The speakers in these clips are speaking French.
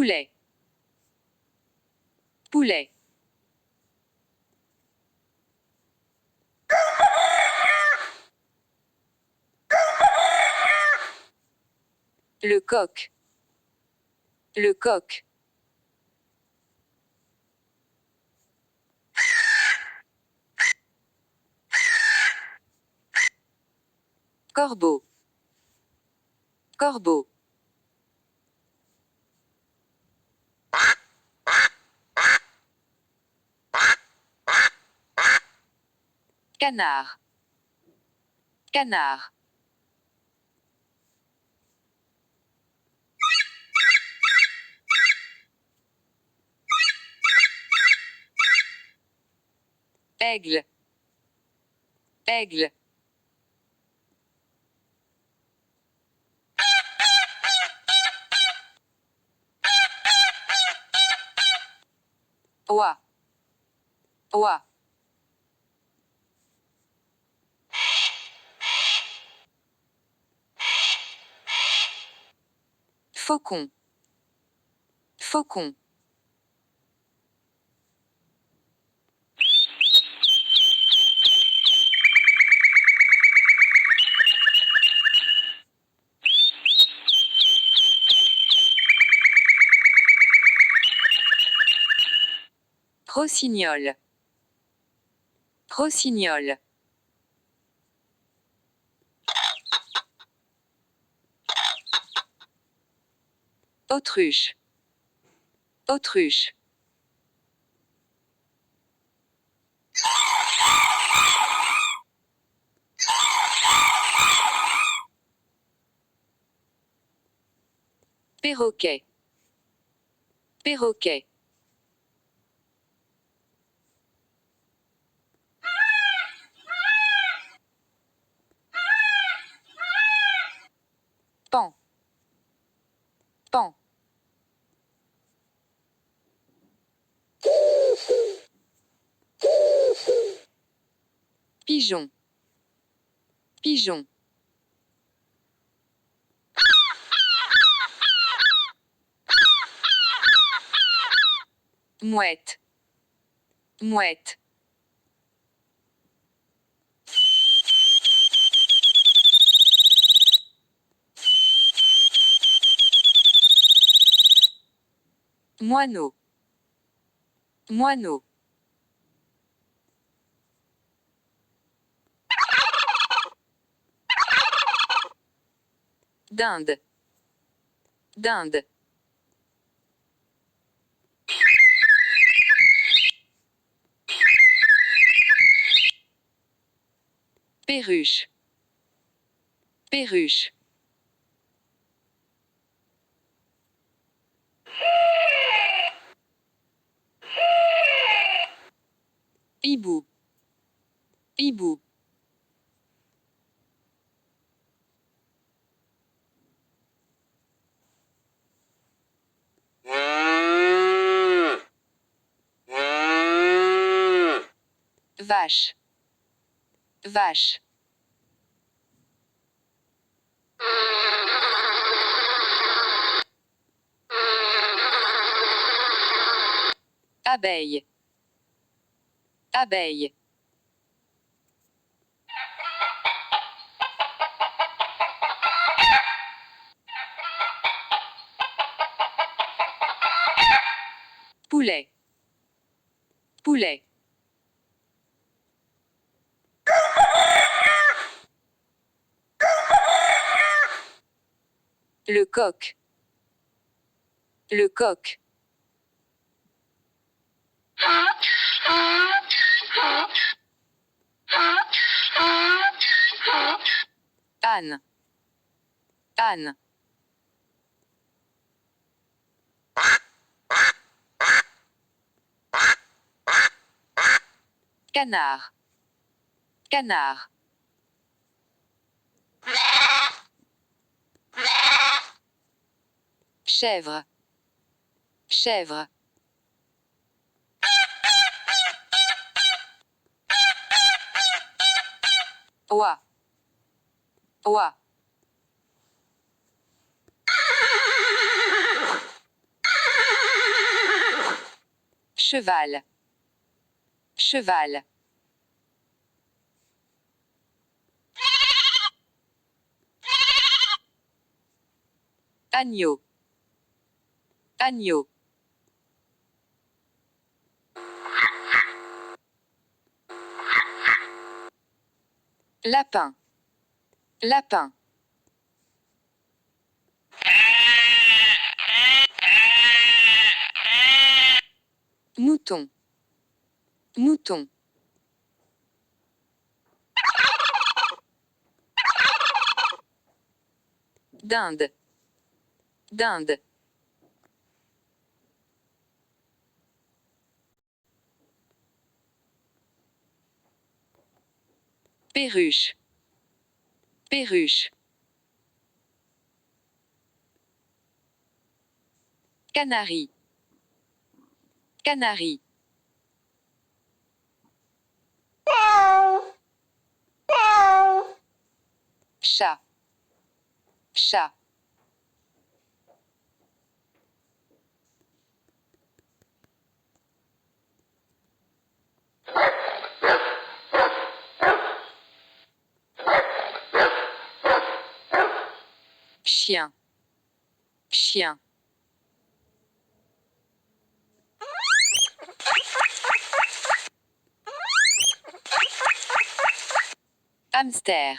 poulet, poulet. Le coq, le coq. Corbeau, corbeau. Canard, canard. Aigle, aigle. Oie, oie. Faucon, faucon. Rossignol, rossignol. Autruche, autruche. Perroquet, perroquet. Paon, paon. Pigeon, pigeon. Mouette, mouette. Moineau, moineau. Dinde, dinde. Perruche, perruche. Hibou, hibou. Vache, vache. Abeille, abeille. Poulet, poulet. Le coq, le coq. Âne, âne. Canard, canard. Chèvre, chèvre. Oie, oie. cheval, cheval, agneau, agneau, lapin, lapin, mouton, mouton, dinde, dinde, perruche, perruche, canari, canari, chat, chat, chien, chien, hamster,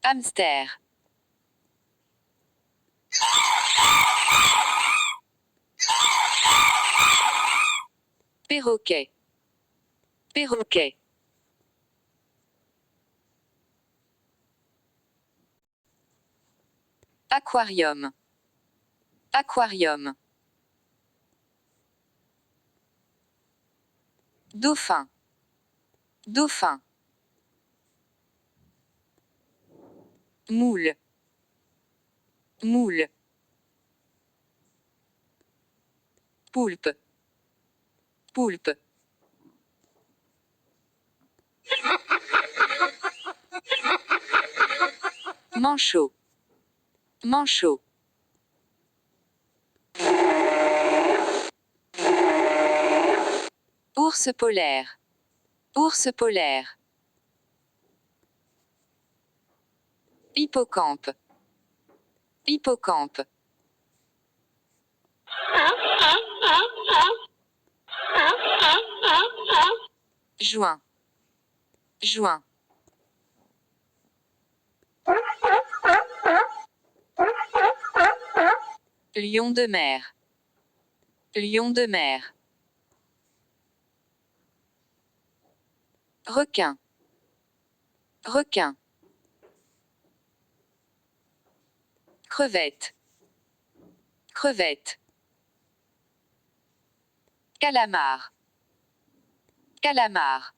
hamster, perroquet, perroquet, aquarium, aquarium, dauphin, dauphin, moule, moule, poulpe, poulpe, manchot, manchot, ours polaire, ours polaire, hippocampe, hippocampe, juin, juin, lion de mer, lion de mer, requin, requin, crevette, crevette, calamar, calamar,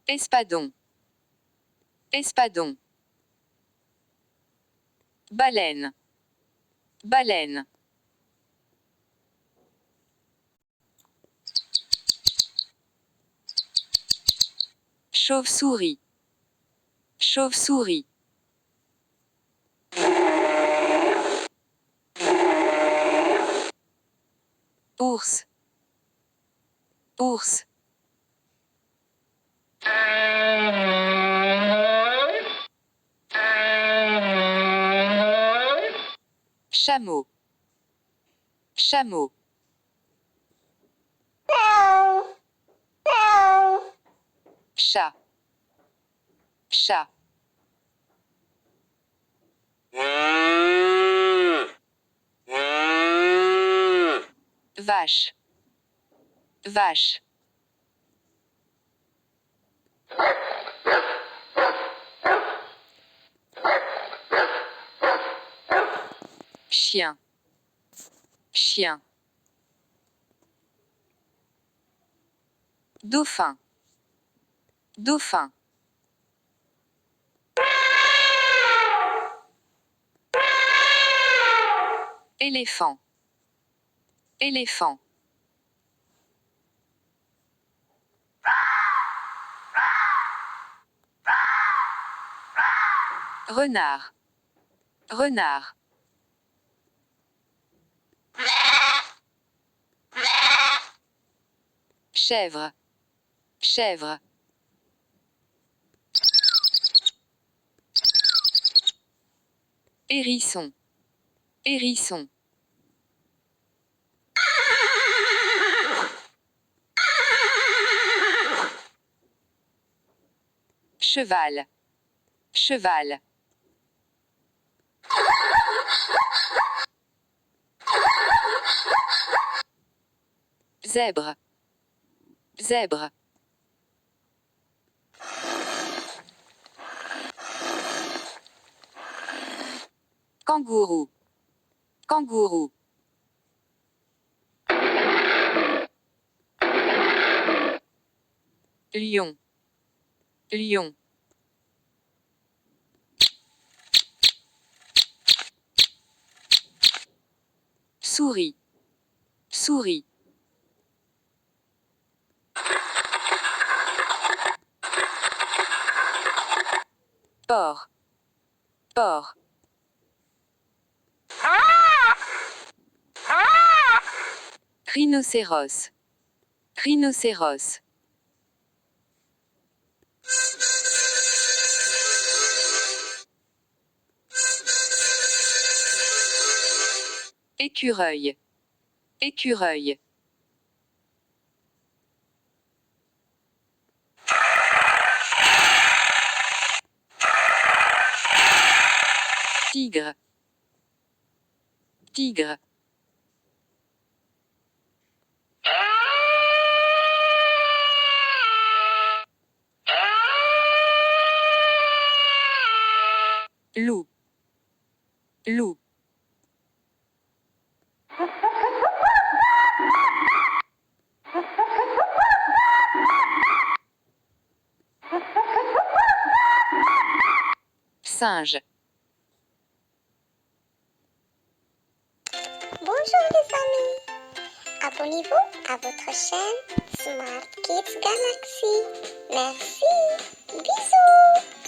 espadon, espadon, baleine, baleine, chauve-souris, chauve-souris, ours, ours, chameau, chameau, chat, chat, vache, vache, chien, chien, dauphin, dauphin, éléphant, éléphant, renard, renard, chèvre, chèvre. Hérisson, hérisson. Cheval, cheval. Zèbre, zèbre. Kangourou, kangourou. Lion, lion. Souris, souris. Porc, porc. Rhinocéros, rhinocéros. Écureuil, écureuil. Tigre, tigre. Loup, loup. Singe. Bonjour les amis, abonnez-vous à votre chaîne Smart Kids Galaxy. Merci, bisous.